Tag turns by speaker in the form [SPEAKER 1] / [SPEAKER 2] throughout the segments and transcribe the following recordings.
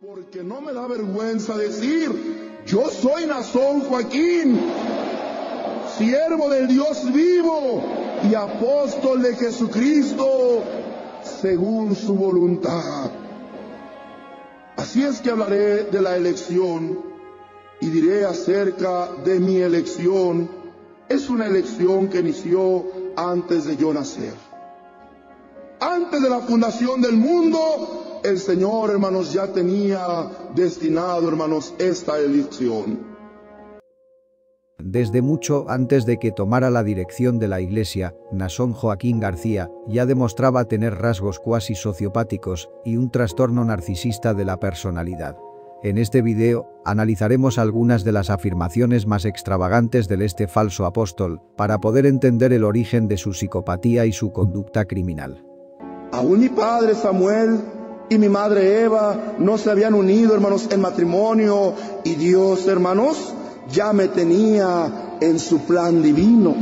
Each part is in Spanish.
[SPEAKER 1] Porque no me da vergüenza decir, yo soy Naasón Joaquín, siervo del Dios vivo y apóstol de Jesucristo, según su voluntad. Así es que hablaré de la elección y diré acerca de mi elección. Es una elección que inició antes de yo nacer. Antes de la fundación del mundo, el Señor, hermanos, ya tenía destinado, hermanos, esta elección.
[SPEAKER 2] Desde mucho antes de que tomara la dirección de la Iglesia, Naasón Joaquín García ya demostraba tener rasgos cuasi sociopáticos y un trastorno narcisista de la personalidad. En este video, analizaremos algunas de las afirmaciones más extravagantes de este falso apóstol, para poder entender el origen de su psicopatía y su conducta criminal.
[SPEAKER 1] Aún mi padre Samuel y mi madre Eva no se habían unido, hermanos, en matrimonio, y Dios, hermanos, ya me tenía en su plan divino.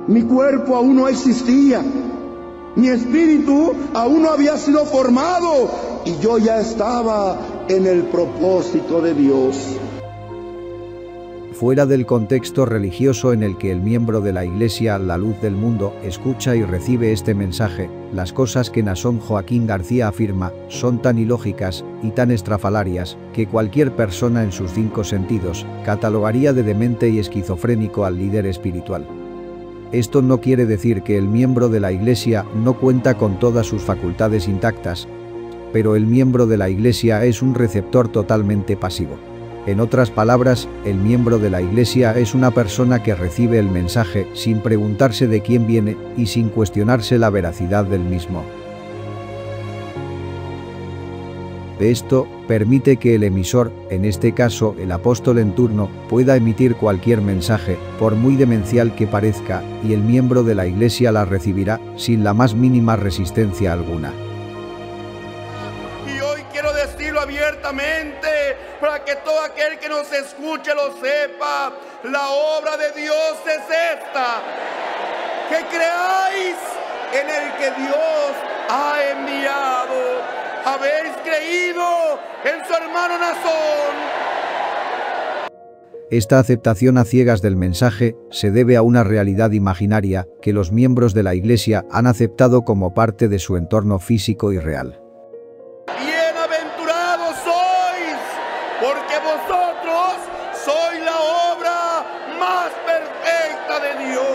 [SPEAKER 1] Mi cuerpo aún no existía, mi espíritu aún no había sido formado, y yo ya estaba en el propósito de Dios.
[SPEAKER 2] Fuera del contexto religioso en el que el miembro de la Iglesia, la luz del mundo, escucha y recibe este mensaje, las cosas que Naasón Joaquín García afirma son tan ilógicas y tan estrafalarias que cualquier persona en sus 5 sentidos catalogaría de demente y esquizofrénico al líder espiritual. Esto no quiere decir que el miembro de la Iglesia no cuenta con todas sus facultades intactas, pero el miembro de la Iglesia es un receptor totalmente pasivo. En otras palabras, el miembro de la Iglesia es una persona que recibe el mensaje sin preguntarse de quién viene y sin cuestionarse la veracidad del mismo. Esto permite que el emisor, en este caso el apóstol en turno, pueda emitir cualquier mensaje, por muy demencial que parezca, y el miembro de la Iglesia la recibirá sin la más mínima resistencia alguna.
[SPEAKER 3] Y hoy quiero decirlo abiertamente, para que todo aquel que nos escuche lo sepa: la obra de Dios es esta, que creáis en el que Dios ha enviado. Habéis creído en su hermano Naasón.
[SPEAKER 2] Esta aceptación a ciegas del mensaje se debe a una realidad imaginaria que los miembros de la Iglesia han aceptado como parte de su entorno físico y real.
[SPEAKER 3] Bienaventurados sois, porque vosotros sois la obra más perfecta de Dios.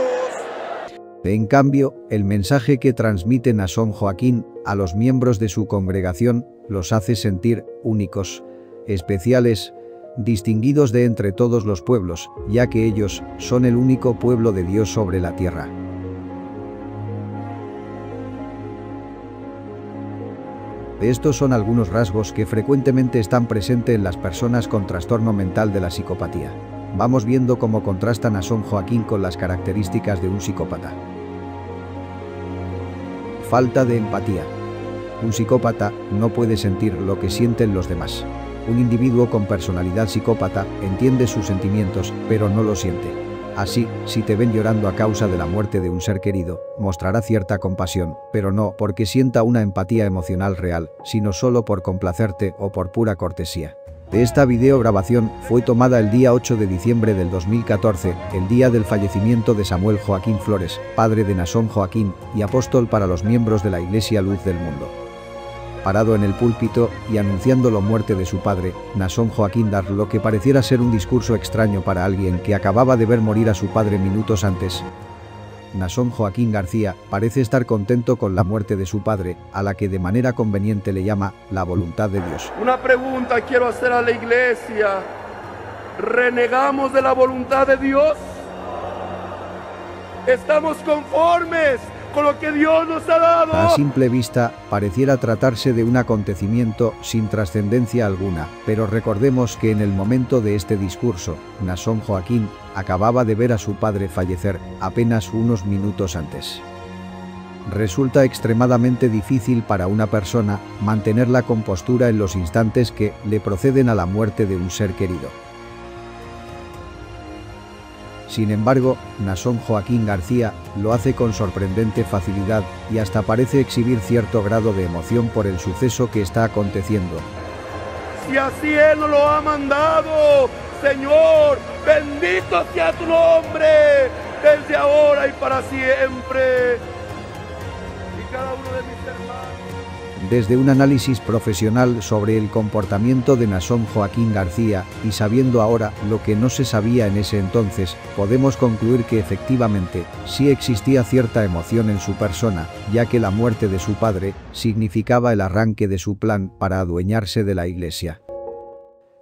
[SPEAKER 2] En cambio, el mensaje que transmite Naasón Joaquín a los miembros de su congregación los hace sentir únicos, especiales, distinguidos de entre todos los pueblos, ya que ellos son el único pueblo de Dios sobre la tierra. Estos son algunos rasgos que frecuentemente están presentes en las personas con trastorno mental de la psicopatía. Vamos viendo cómo contrasta Naasón Joaquín con las características de un psicópata. Falta de empatía. Un psicópata no puede sentir lo que sienten los demás. Un individuo con personalidad psicópata entiende sus sentimientos, pero no los siente. Así, si te ven llorando a causa de la muerte de un ser querido, mostrará cierta compasión, pero no porque sienta una empatía emocional real, sino solo por complacerte o por pura cortesía. Esta videograbación fue tomada el día 8 de diciembre del 2014, el día del fallecimiento de Samuel Joaquín Flores, padre de Naasón Joaquín y apóstol para los miembros de la Iglesia Luz del Mundo. Parado en el púlpito y anunciando la muerte de su padre, Naasón Joaquín da lo que pareciera ser un discurso extraño para alguien que acababa de ver morir a su padre minutos antes. Naasón Joaquín García parece estar contento con la muerte de su padre, a la que de manera conveniente le llama la voluntad de Dios.
[SPEAKER 3] Una pregunta quiero hacer a la iglesia: ¿renegamos de la voluntad de Dios? ¿Estamos conformes con lo que Dios nos ha dado?
[SPEAKER 2] A simple vista, pareciera tratarse de un acontecimiento sin trascendencia alguna, pero recordemos que en el momento de este discurso, Naasón Joaquín acababa de ver a su padre fallecer apenas unos minutos antes. Resulta extremadamente difícil para una persona mantener la compostura en los instantes que le proceden a la muerte de un ser querido. Sin embargo, Naasón Joaquín García lo hace con sorprendente facilidad y hasta parece exhibir cierto grado de emoción por el suceso que está aconteciendo.
[SPEAKER 3] Si así Él nos lo ha mandado, Señor, bendito sea tu nombre, desde ahora y para siempre. Y cada uno de mis hermanos.
[SPEAKER 2] Desde un análisis profesional sobre el comportamiento de Naasón Joaquín García, y sabiendo ahora lo que no se sabía en ese entonces, podemos concluir que efectivamente sí existía cierta emoción en su persona, ya que la muerte de su padre significaba el arranque de su plan para adueñarse de la Iglesia.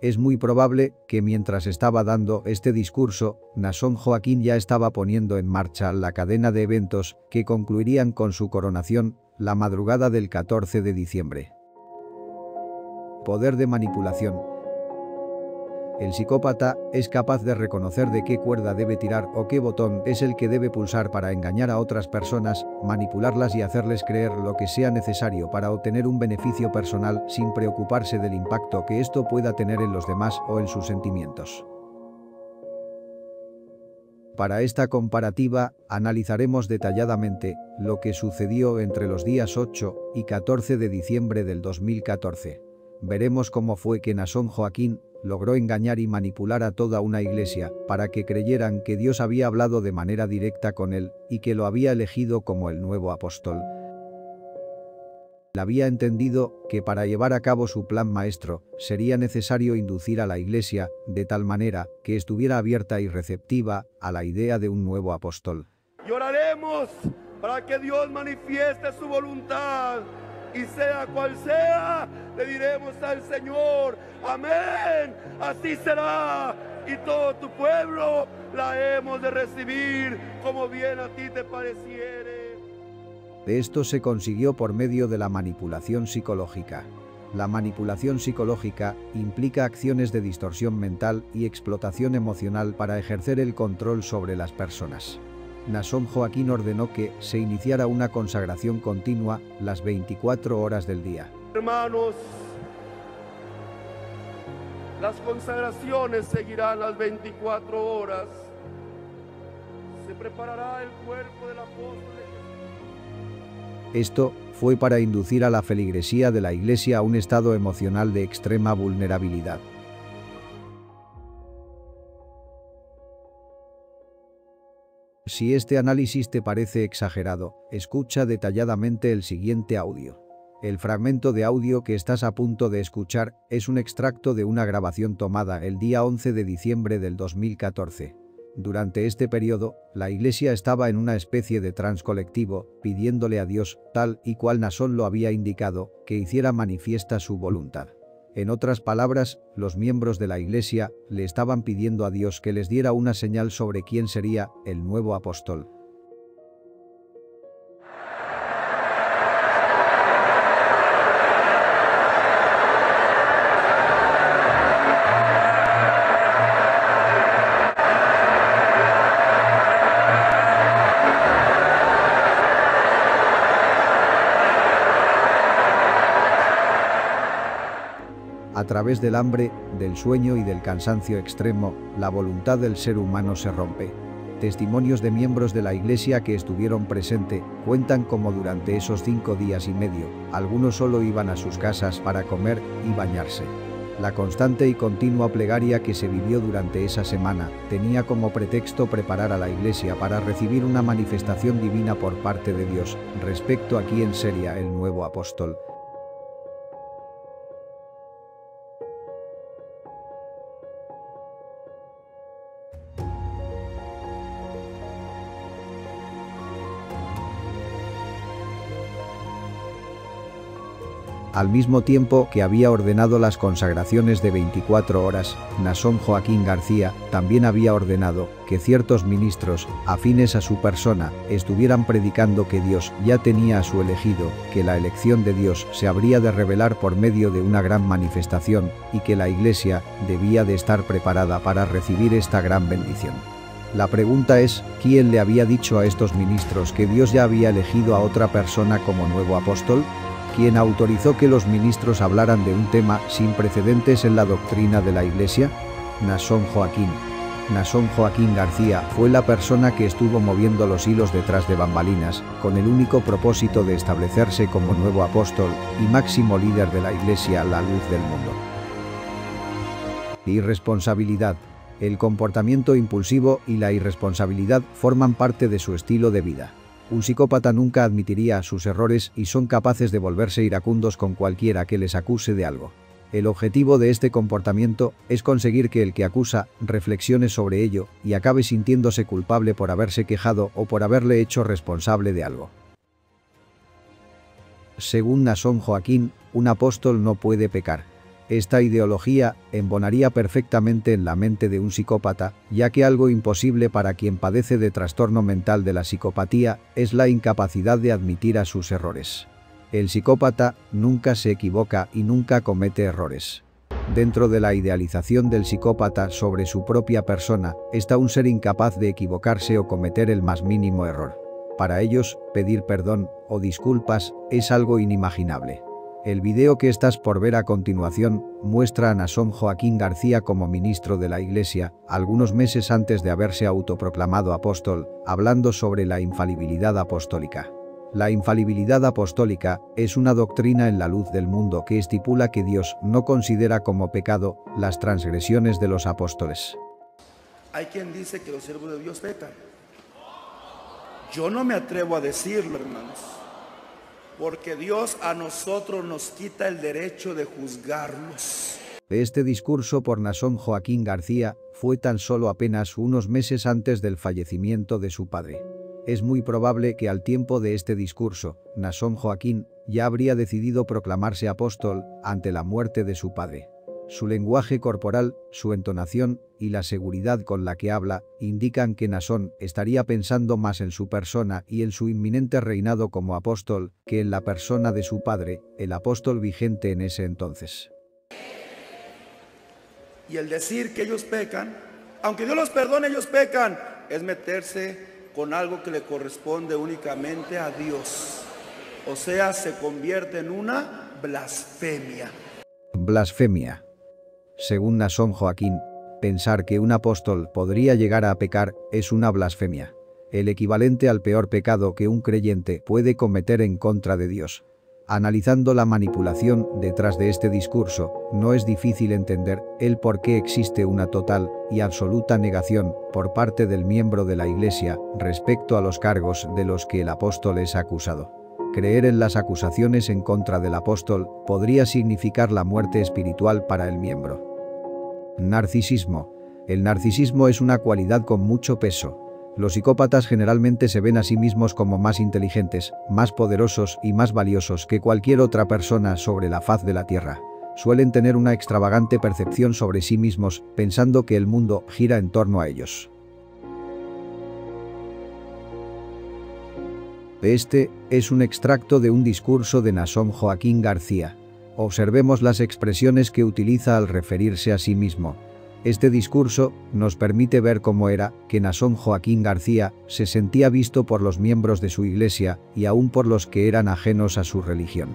[SPEAKER 2] Es muy probable que mientras estaba dando este discurso, Naasón Joaquín ya estaba poniendo en marcha la cadena de eventos que concluirían con su coronación la madrugada del 14 de diciembre. Poder de manipulación. El psicópata es capaz de reconocer de qué cuerda debe tirar o qué botón es el que debe pulsar para engañar a otras personas, manipularlas y hacerles creer lo que sea necesario para obtener un beneficio personal sin preocuparse del impacto que esto pueda tener en los demás o en sus sentimientos. Para esta comparativa, analizaremos detalladamente lo que sucedió entre los días 8 y 14 de diciembre del 2014. Veremos cómo fue que Naasón Joaquín logró engañar y manipular a toda una iglesia para que creyeran que Dios había hablado de manera directa con él y que lo había elegido como el nuevo apóstol. Él había entendido que para llevar a cabo su plan maestro sería necesario inducir a la iglesia de tal manera que estuviera abierta y receptiva a la idea de un nuevo apóstol.
[SPEAKER 3] Y oraremos para que Dios manifieste su voluntad. Y sea cual sea, le diremos al Señor, amén, así será. Y todo tu pueblo la hemos de recibir como bien a ti te pareciere.
[SPEAKER 2] De esto se consiguió por medio de la manipulación psicológica. La manipulación psicológica implica acciones de distorsión mental y explotación emocional para ejercer el control sobre las personas. Naasón Joaquín ordenó que se iniciara una consagración continua las 24 horas del día.
[SPEAKER 3] Hermanos, las consagraciones seguirán las 24 horas. Se preparará el cuerpo del apóstol de Jesús.
[SPEAKER 2] Esto fue para inducir a la feligresía de la Iglesia a un estado emocional de extrema vulnerabilidad. Si este análisis te parece exagerado, escucha detalladamente el siguiente audio. El fragmento de audio que estás a punto de escuchar es un extracto de una grabación tomada el día 11 de diciembre del 2014. Durante este periodo, la Iglesia estaba en una especie de trance colectivo, pidiéndole a Dios, tal y cual Naasón lo había indicado, que hiciera manifiesta su voluntad. En otras palabras, los miembros de la Iglesia le estaban pidiendo a Dios que les diera una señal sobre quién sería el nuevo apóstol. A través del hambre, del sueño y del cansancio extremo, la voluntad del ser humano se rompe. Testimonios de miembros de la Iglesia que estuvieron presentes cuentan cómo durante esos 5 días y medio, algunos solo iban a sus casas para comer y bañarse. La constante y continua plegaria que se vivió durante esa semana tenía como pretexto preparar a la Iglesia para recibir una manifestación divina por parte de Dios respecto a quién sería el nuevo apóstol. Al mismo tiempo que había ordenado las consagraciones de 24 horas, Naasón Joaquín García también había ordenado que ciertos ministros, afines a su persona, estuvieran predicando que Dios ya tenía a su elegido, que la elección de Dios se habría de revelar por medio de una gran manifestación y que la Iglesia debía de estar preparada para recibir esta gran bendición. La pregunta es, ¿quién le había dicho a estos ministros que Dios ya había elegido a otra persona como nuevo apóstol? ¿Quién autorizó que los ministros hablaran de un tema sin precedentes en la doctrina de la Iglesia? Naasón Joaquín. Naasón Joaquín García fue la persona que estuvo moviendo los hilos detrás de bambalinas, con el único propósito de establecerse como nuevo apóstol y máximo líder de la Iglesia, la luz del mundo. Irresponsabilidad. El comportamiento impulsivo y la irresponsabilidad forman parte de su estilo de vida. Un psicópata nunca admitiría sus errores y son capaces de volverse iracundos con cualquiera que les acuse de algo. El objetivo de este comportamiento es conseguir que el que acusa reflexione sobre ello y acabe sintiéndose culpable por haberse quejado o por haberle hecho responsable de algo. Según Naasón Joaquín, un apóstol no puede pecar. Esta ideología embonaría perfectamente en la mente de un psicópata, ya que algo imposible para quien padece de trastorno mental de la psicopatía es la incapacidad de admitir a sus errores. El psicópata nunca se equivoca y nunca comete errores. Dentro de la idealización del psicópata sobre su propia persona está un ser incapaz de equivocarse o cometer el más mínimo error. Para ellos, pedir perdón o disculpas es algo inimaginable. El video que estás por ver a continuación muestra a Naasón Joaquín García como ministro de la Iglesia, algunos meses antes de haberse autoproclamado apóstol, hablando sobre la infalibilidad apostólica. La infalibilidad apostólica es una doctrina en la luz del mundo que estipula que Dios no considera como pecado las transgresiones de los apóstoles.
[SPEAKER 3] Hay quien dice que los siervos de Dios pecan. Yo no me atrevo a decirlo, hermanos, porque Dios a nosotros nos quita el derecho de juzgarlos.
[SPEAKER 2] Este discurso por Naasón Joaquín García fue tan solo apenas unos meses antes del fallecimiento de su padre. Es muy probable que al tiempo de este discurso, Naasón Joaquín ya habría decidido proclamarse apóstol ante la muerte de su padre. Su lenguaje corporal, su entonación y la seguridad con la que habla indican que Naasón estaría pensando más en su persona y en su inminente reinado como apóstol que en la persona de su padre, el apóstol vigente en ese entonces.
[SPEAKER 3] Y el decir que ellos pecan, aunque Dios los perdone, ellos pecan, es meterse con algo que le corresponde únicamente a Dios. O sea, se convierte en una blasfemia.
[SPEAKER 2] Blasfemia. Según Naasón Joaquín, pensar que un apóstol podría llegar a pecar es una blasfemia, el equivalente al peor pecado que un creyente puede cometer en contra de Dios. Analizando la manipulación detrás de este discurso, no es difícil entender el por qué existe una total y absoluta negación por parte del miembro de la Iglesia respecto a los cargos de los que el apóstol es acusado. Creer en las acusaciones en contra del apóstol podría significar la muerte espiritual para el miembro. Narcisismo. El narcisismo es una cualidad con mucho peso. Los psicópatas generalmente se ven a sí mismos como más inteligentes, más poderosos y más valiosos que cualquier otra persona sobre la faz de la tierra. Suelen tener una extravagante percepción sobre sí mismos, pensando que el mundo gira en torno a ellos. Este es un extracto de un discurso de Naasón Joaquín García. Observemos las expresiones que utiliza al referirse a sí mismo. Este discurso nos permite ver cómo era que Naasón Joaquín García se sentía visto por los miembros de su iglesia y aún por los que eran ajenos a su religión.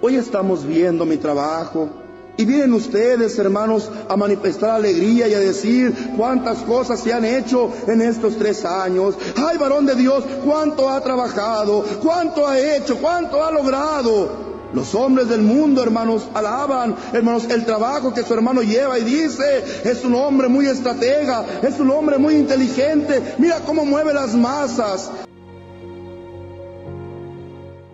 [SPEAKER 1] Hoy estamos viendo mi trabajo y vienen ustedes, hermanos, a manifestar alegría y a decir cuántas cosas se han hecho en estos 3 años. ¡Ay, varón de Dios! ¡Cuánto ha trabajado! ¡Cuánto ha hecho! ¡Cuánto ha logrado! Los hombres del mundo, hermanos, alaban, hermanos, el trabajo que su hermano lleva y dice, es un hombre muy estratega, es un hombre muy inteligente, mira cómo mueve las masas.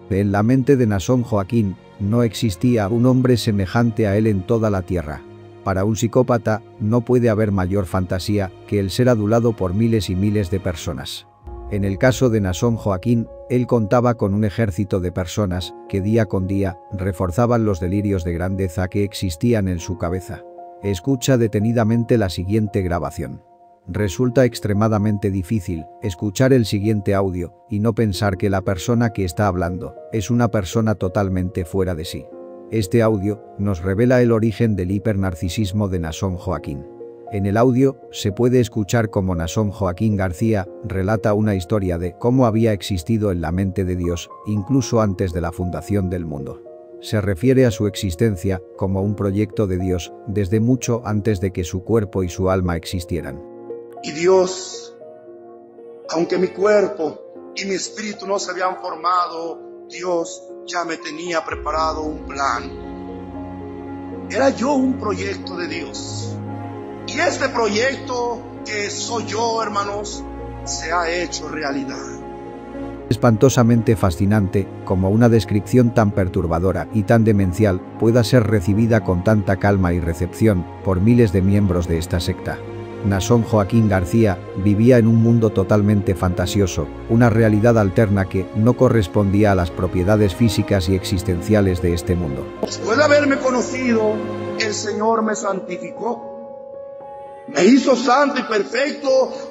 [SPEAKER 2] En la mente de Naasón Joaquín no existía un hombre semejante a él en toda la tierra. Para un psicópata no puede haber mayor fantasía que el ser adulado por miles y miles de personas. En el caso de Naasón Joaquín, él contaba con un ejército de personas que día con día reforzaban los delirios de grandeza que existían en su cabeza. Escucha detenidamente la siguiente grabación. Resulta extremadamente difícil escuchar el siguiente audio y no pensar que la persona que está hablando es una persona totalmente fuera de sí. Este audio nos revela el origen del hipernarcisismo de Naasón Joaquín. En el audio se puede escuchar cómo Naasón Joaquín García relata una historia de cómo había existido en la mente de Dios, incluso antes de la fundación del mundo. se refiere a su existencia como un proyecto de Dios desde mucho antes de que su cuerpo y su alma existieran.
[SPEAKER 1] Y Dios, aunque mi cuerpo y mi espíritu no se habían formado, Dios ya me tenía preparado un plan. Era yo un proyecto de Dios. Y este proyecto que soy yo, hermanos, se ha hecho realidad.
[SPEAKER 2] Espantosamente fascinante como una descripción tan perturbadora y tan demencial pueda ser recibida con tanta calma y recepción por miles de miembros de esta secta. Naasón Joaquín García vivía en un mundo totalmente fantasioso, una realidad alterna que no correspondía a las propiedades físicas y existenciales de este mundo.
[SPEAKER 1] Después de haberme conocido, el Señor me santificó. Me hizo santo y perfecto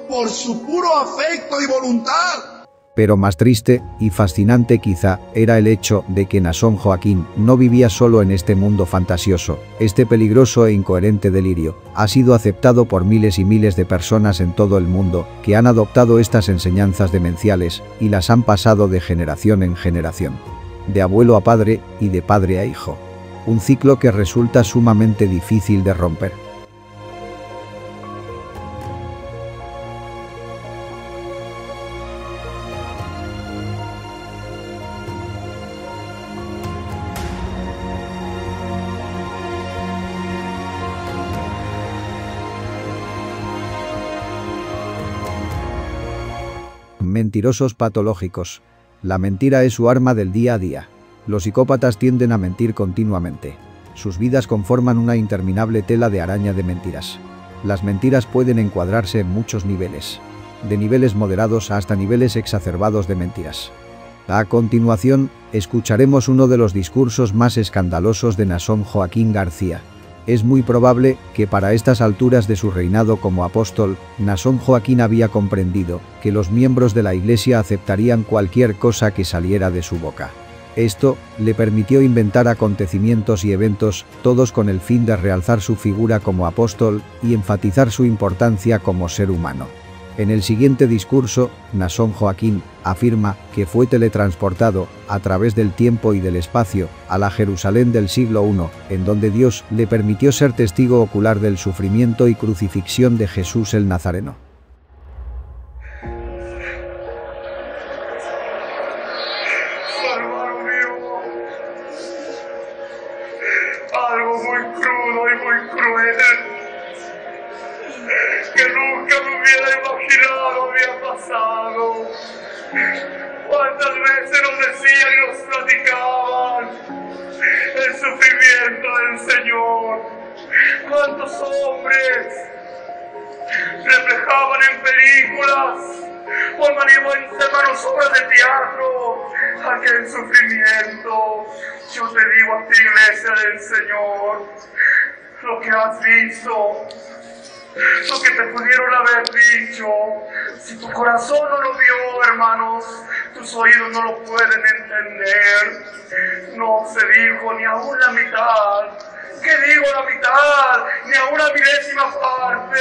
[SPEAKER 1] por su puro afecto y voluntad.
[SPEAKER 2] Pero más triste y fascinante quizá era el hecho de que Naasón Joaquín no vivía solo en este mundo fantasioso. Este peligroso e incoherente delirio ha sido aceptado por miles y miles de personas en todo el mundo que han adoptado estas enseñanzas demenciales y las han pasado de generación en generación, de abuelo a padre y de padre a hijo. Un ciclo que resulta sumamente difícil de romper. Mentirosos patológicos. La mentira es su arma del día a día. Los psicópatas tienden a mentir continuamente. Sus vidas conforman una interminable tela de araña de mentiras. Las mentiras pueden encuadrarse en muchos niveles, de niveles moderados hasta niveles exacerbados de mentiras. A continuación, escucharemos uno de los discursos más escandalosos de Naasón Joaquín García. Es muy probable que para estas alturas de su reinado como apóstol, Naasón Joaquín había comprendido que los miembros de la Iglesia aceptarían cualquier cosa que saliera de su boca. Esto le permitió inventar acontecimientos y eventos, todos con el fin de realzar su figura como apóstol y enfatizar su importancia como ser humano. En el siguiente discurso, Naasón Joaquín afirma que fue teletransportado a través del tiempo y del espacio a la Jerusalén del siglo I, en donde Dios le permitió ser testigo ocular del sufrimiento y crucifixión de Jesús el Nazareno.
[SPEAKER 4] Hermano mío, algo muy crudo y muy cruel que nunca me hubiera imaginado había pasado. ¿Cuántas veces nos decían y nos platicaban el sufrimiento del Señor? ¿Cuántos hombres reflejaban en películas o hermanos obras de teatro aquel sufrimiento? Yo te digo a ti, iglesia del Señor, lo que has visto, lo que te pudieron haber dicho, si tu corazón no lo vio, hermanos, tus oídos no lo pueden entender. No se dijo ni aún la mitad. ¿Qué digo la mitad? Ni a una milésima parte.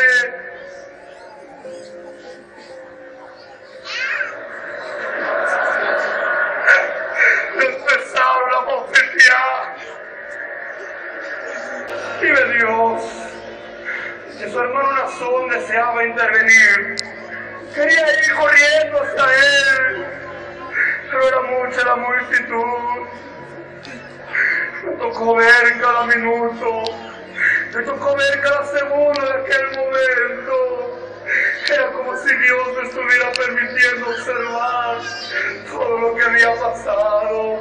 [SPEAKER 4] Empezaron a bofetear. Dime Dios, que su hermano Naasón deseaba intervenir. Quería ir corriendo hacia él, pero era mucha la multitud. Me tocó ver cada minuto, me tocó ver cada segundo de aquel momento. Era como si Dios me estuviera permitiendo observar todo lo que había pasado.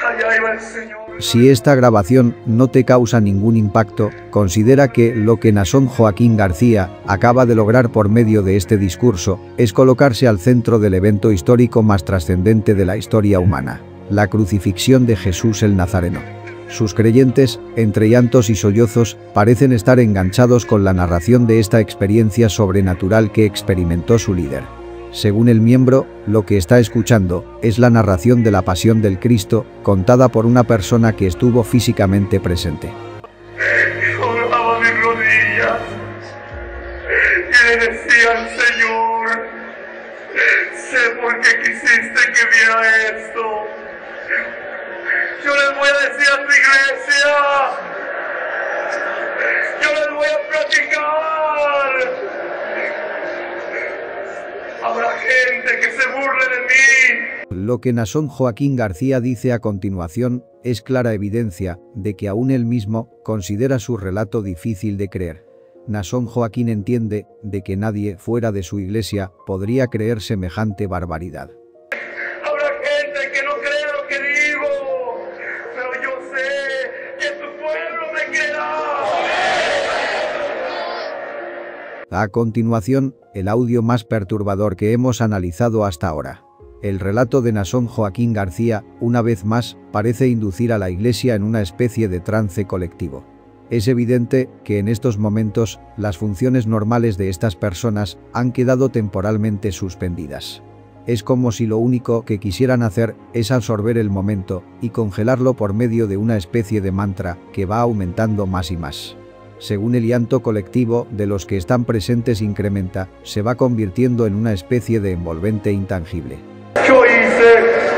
[SPEAKER 4] Allá iba el Señor.
[SPEAKER 2] Si esta grabación no te causa ningún impacto, considera que lo que Naasón Joaquín García acaba de lograr por medio de este discurso es colocarse al centro del evento histórico más trascendente de la historia humana, la crucifixión de Jesús el Nazareno. Sus creyentes, entre llantos y sollozos, parecen estar enganchados con la narración de esta experiencia sobrenatural que experimentó su líder. Según el miembro, lo que está escuchando es la narración de la pasión del Cristo, contada por una persona que estuvo físicamente presente.
[SPEAKER 4] Doblaba mis rodillas y le decía al Señor, sé por qué quisiste que viera esto. Yo les voy a decir a tu iglesia. Yo les voy a platicar. Habrá gente que se burle de mí.
[SPEAKER 2] Lo que Naasón Joaquín García dice a continuación es clara evidencia de que aún él mismo considera su relato difícil de creer. Naasón Joaquín entiende de que nadie fuera de su iglesia podría creer semejante barbaridad.
[SPEAKER 4] Habrá gente que no crea lo que digo, pero yo sé que tu pueblo me creerá.
[SPEAKER 2] A continuación, el audio más perturbador que hemos analizado hasta ahora. El relato de Naasón Joaquín García, una vez más, parece inducir a la iglesia en una especie de trance colectivo. Es evidente que en estos momentos, las funciones normales de estas personas han quedado temporalmente suspendidas. Es como si lo único que quisieran hacer es absorber el momento y congelarlo por medio de una especie de mantra que va aumentando más y más. Según el llanto colectivo de los que están presentes incrementa, se va convirtiendo en una especie de envolvente intangible.
[SPEAKER 4] Yo hice.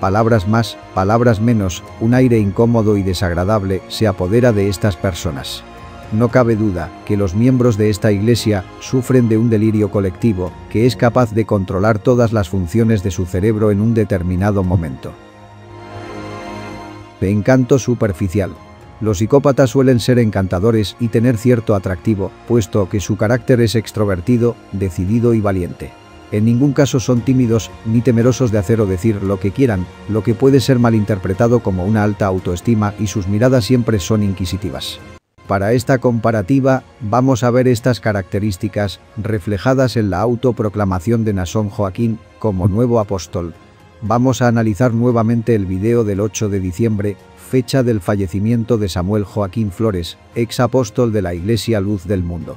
[SPEAKER 2] Palabras más, palabras menos, un aire incómodo y desagradable se apodera de estas personas. No cabe duda que los miembros de esta iglesia sufren de un delirio colectivo que es capaz de controlar todas las funciones de su cerebro en un determinado momento. De encanto superficial. Los psicópatas suelen ser encantadores y tener cierto atractivo, puesto que su carácter es extrovertido, decidido y valiente. En ningún caso son tímidos ni temerosos de hacer o decir lo que quieran, lo que puede ser malinterpretado como una alta autoestima, y sus miradas siempre son inquisitivas. Para esta comparativa, vamos a ver estas características reflejadas en la autoproclamación de Naasón Joaquín como nuevo apóstol. Vamos a analizar nuevamente el video del 8 de diciembre, fecha del fallecimiento de Samuel Joaquín Flores, ex apóstol de la Iglesia Luz del Mundo.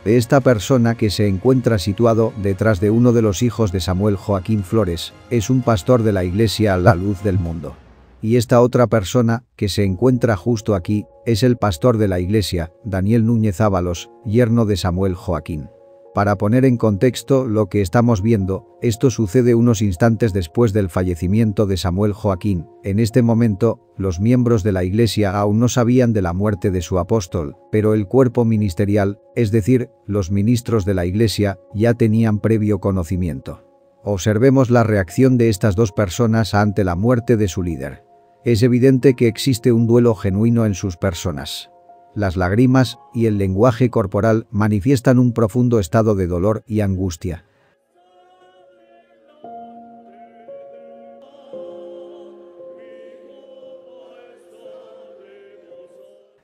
[SPEAKER 2] De esta persona que se encuentra situado detrás de uno de los hijos de Samuel Joaquín Flores, es un pastor de la Iglesia La Luz del Mundo. Y esta otra persona, que se encuentra justo aquí, es el pastor de la iglesia, Daniel Núñez Ábalos, yerno de Samuel Joaquín. Para poner en contexto lo que estamos viendo, esto sucede unos instantes después del fallecimiento de Samuel Joaquín. En este momento, los miembros de la iglesia aún no sabían de la muerte de su apóstol, pero el cuerpo ministerial, es decir, los ministros de la iglesia, ya tenían previo conocimiento. Observemos la reacción de estas dos personas ante la muerte de su líder. Es evidente que existe un duelo genuino en sus personas. Las lágrimas y el lenguaje corporal manifiestan un profundo estado de dolor y angustia.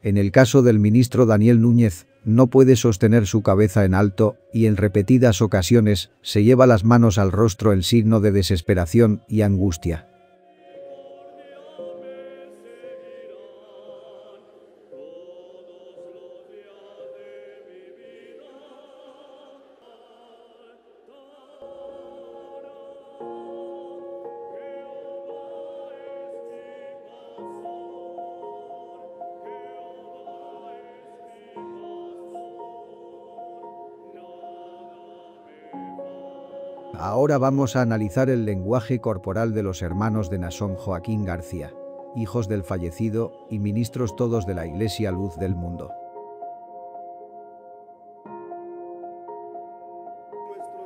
[SPEAKER 2] En el caso del ministro Daniel Núñez, no puede sostener su cabeza en alto y en repetidas ocasiones se lleva las manos al rostro en signo de desesperación y angustia. Ahora vamos a analizar el lenguaje corporal de los hermanos de Naasón Joaquín García, hijos del fallecido y ministros todos de la Iglesia Luz del Mundo.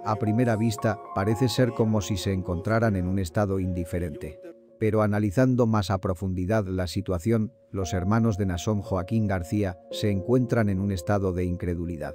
[SPEAKER 2] A primera vista, parece ser como si se encontraran en un estado indiferente. Pero analizando más a profundidad la situación, los hermanos de Naasón Joaquín García se encuentran en un estado de incredulidad.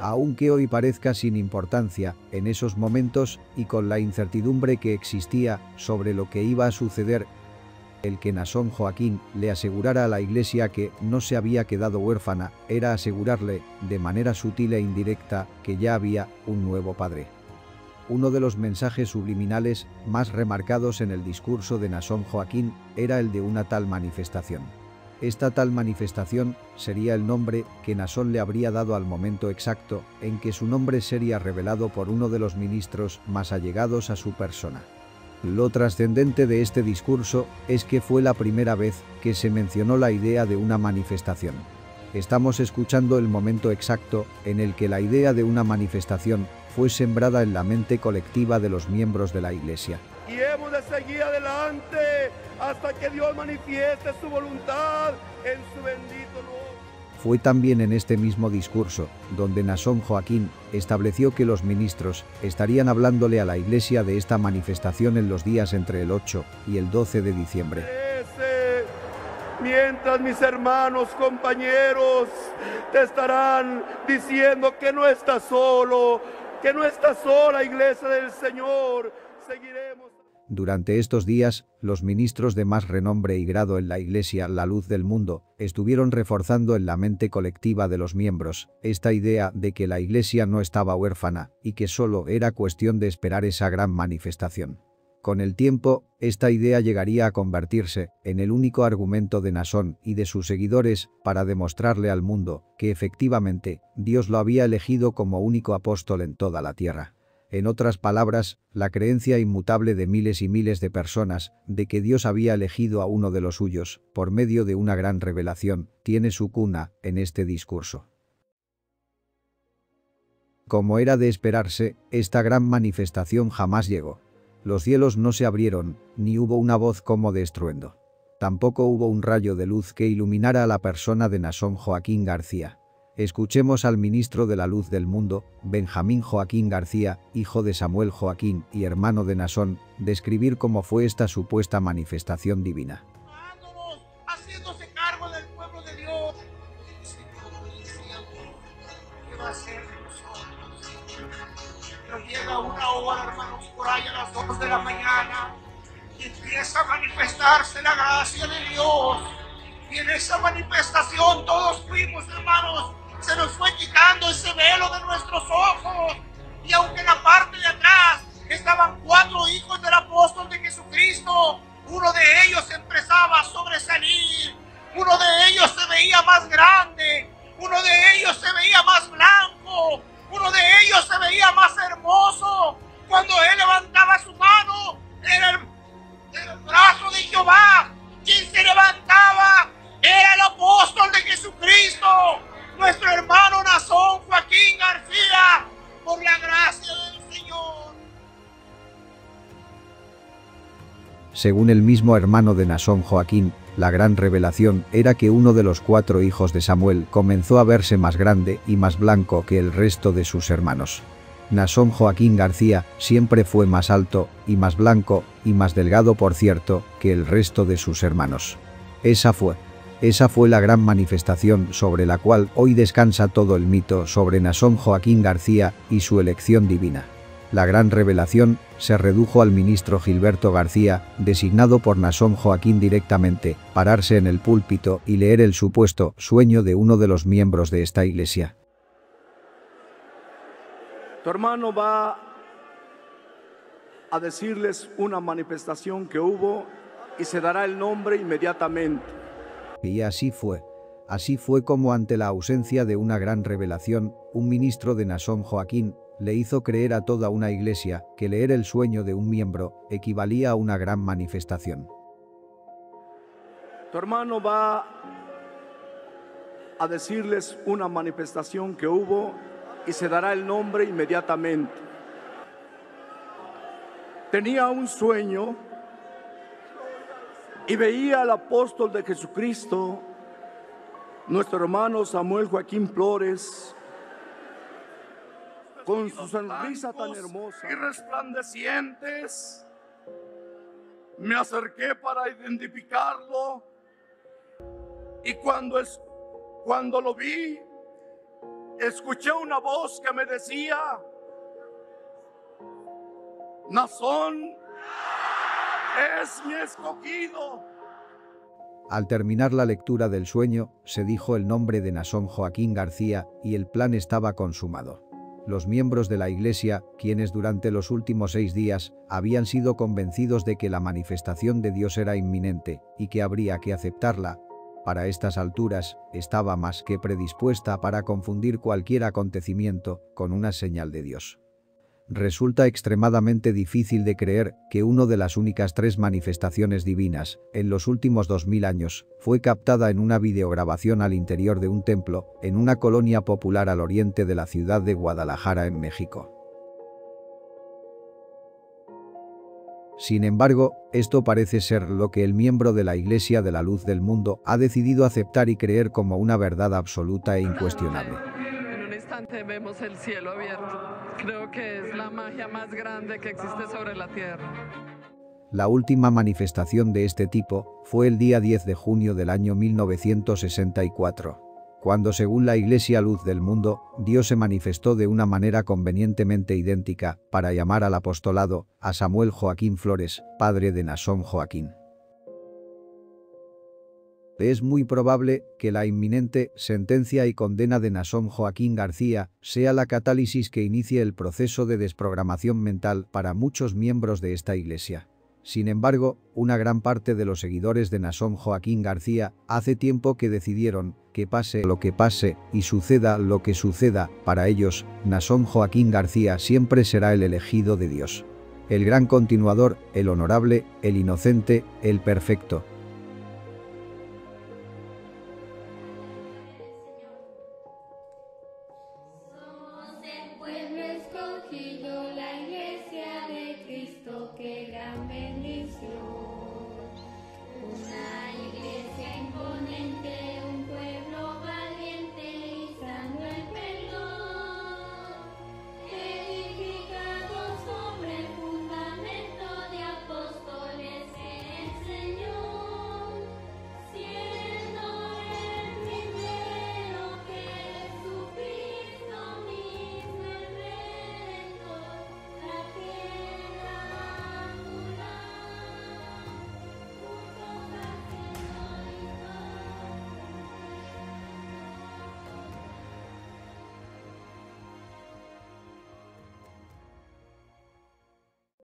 [SPEAKER 2] Aunque hoy parezca sin importancia, en esos momentos, y con la incertidumbre que existía sobre lo que iba a suceder, el que Naasón Joaquín le asegurara a la Iglesia que no se había quedado huérfana, era asegurarle, de manera sutil e indirecta, que ya había un nuevo padre. Uno de los mensajes subliminales más remarcados en el discurso de Naasón Joaquín era el de una tal manifestación. Esta tal manifestación sería el nombre que Naasón le habría dado al momento exacto en que su nombre sería revelado por uno de los ministros más allegados a su persona. Lo trascendente de este discurso es que fue la primera vez que se mencionó la idea de una manifestación. Estamos escuchando el momento exacto en el que la idea de una manifestación fue sembrada en la mente colectiva de los miembros de la Iglesia.
[SPEAKER 3] Y hemos de seguir adelante hasta que Dios manifieste su voluntad en su bendito nombre.
[SPEAKER 2] Fue también en este mismo discurso donde Naasón Joaquín estableció que los ministros estarían hablándole a la Iglesia de esta manifestación en los días entre el 8 y el 12 de diciembre.
[SPEAKER 3] Mientras mis hermanos, compañeros, te estarán diciendo que no estás solo, que no estás sola, Iglesia del Señor, seguiremos.
[SPEAKER 2] Durante estos días, los ministros de más renombre y grado en la Iglesia, la luz del mundo, estuvieron reforzando en la mente colectiva de los miembros esta idea de que la Iglesia no estaba huérfana y que solo era cuestión de esperar esa gran manifestación. Con el tiempo, esta idea llegaría a convertirse en el único argumento de Naasón y de sus seguidores para demostrarle al mundo que efectivamente Dios lo había elegido como único apóstol en toda la tierra. En otras palabras, la creencia inmutable de miles y miles de personas de que Dios había elegido a uno de los suyos, por medio de una gran revelación, tiene su cuna en este discurso. Como era de esperarse, esta gran manifestación jamás llegó. Los cielos no se abrieron, ni hubo una voz como de estruendo. Tampoco hubo un rayo de luz que iluminara a la persona de Naasón Joaquín García. Escuchemos al ministro de la luz del mundo, Benjamín Joaquín García, hijo de Samuel Joaquín y hermano de Naasón, describir cómo fue esta supuesta manifestación divina.
[SPEAKER 5] Haciéndose cargo del pueblo de Dios. ¿Qué va a hacer de nosotros? Pero llega una hora, hermanos, por ahí a las 2 de la mañana y empieza a manifestarse la gracia de Dios. Y en esa manifestación todos fuimos, hermanos, se nos fue quitando ese velo de nuestros ojos. Y aunque en la parte de atrás estaban 4 hijos del apóstol de Jesucristo, uno de ellos empezaba a sobresalir, uno de ellos se veía más grande, uno de ellos se veía más blanco, uno de ellos se veía más hermoso. Cuando él levantaba su mano, era el brazo de Jehová. Quien se levantaba era el apóstol de Jesucristo, nuestro hermano Naasón Joaquín García, por la gracia del Señor.
[SPEAKER 2] Según el mismo hermano de Naasón Joaquín, la gran revelación era que uno de los 4 hijos de Samuel comenzó a verse más grande y más blanco que el resto de sus hermanos. Naasón Joaquín García siempre fue más alto y más blanco y más delgado, por cierto, que el resto de sus hermanos. Esa fue la gran manifestación sobre la cual hoy descansa todo el mito sobre Naasón Joaquín García y su elección divina. La gran revelación se redujo al ministro Gilberto García, designado por Naasón Joaquín directamente, pararse en el púlpito y leer el supuesto sueño de uno de los miembros de esta iglesia.
[SPEAKER 6] Tu hermano va a decirles una manifestación que hubo y se dará el nombre inmediatamente.
[SPEAKER 2] Y así fue. Así fue como ante la ausencia de una gran revelación, un ministro de Naasón Joaquín le hizo creer a toda una iglesia que leer el sueño de un miembro equivalía a una gran manifestación.
[SPEAKER 6] Tu hermano va a decirles una manifestación que hubo y se dará el nombre inmediatamente. Tenía un sueño y veía al apóstol de Jesucristo, nuestro hermano Samuel Joaquín Flores, con su sonrisa tan hermosa
[SPEAKER 5] y resplandecientes. Me acerqué para identificarlo y cuando lo vi,
[SPEAKER 6] escuché una voz que me decía: Naasón es mi escogido.
[SPEAKER 2] Al terminar la lectura del sueño, se dijo el nombre de Naasón Joaquín García y el plan estaba consumado. Los miembros de la Iglesia, quienes durante los últimos 6 días habían sido convencidos de que la manifestación de Dios era inminente y que habría que aceptarla, para estas alturas estaba más que predispuesta para confundir cualquier acontecimiento con una señal de Dios. Resulta extremadamente difícil de creer que una de las únicas 3 manifestaciones divinas en los últimos 2000 años fue captada en una videograbación al interior de un templo en una colonia popular al oriente de la ciudad de Guadalajara, en México. Sin embargo, esto parece ser lo que el miembro de la Iglesia de la Luz del Mundo ha decidido aceptar y creer como una verdad absoluta e incuestionable.
[SPEAKER 7] Vemos el cielo abierto. Creo que es la magia más grande que existe sobre la tierra.
[SPEAKER 2] La última manifestación de este tipo fue el día 10 de junio del año 1964, cuando, según la Iglesia Luz del Mundo, Dios se manifestó de una manera convenientemente idéntica para llamar al apostolado a Samuel Joaquín Flores, padre de Naasón Joaquín. Es muy probable que la inminente sentencia y condena de Naasón Joaquín García sea la catálisis que inicie el proceso de desprogramación mental para muchos miembros de esta Iglesia. Sin embargo, una gran parte de los seguidores de Naasón Joaquín García hace tiempo que decidieron que pase lo que pase y suceda lo que suceda, para ellos, Naasón Joaquín García siempre será el elegido de Dios. El gran continuador, el honorable, el inocente, el perfecto.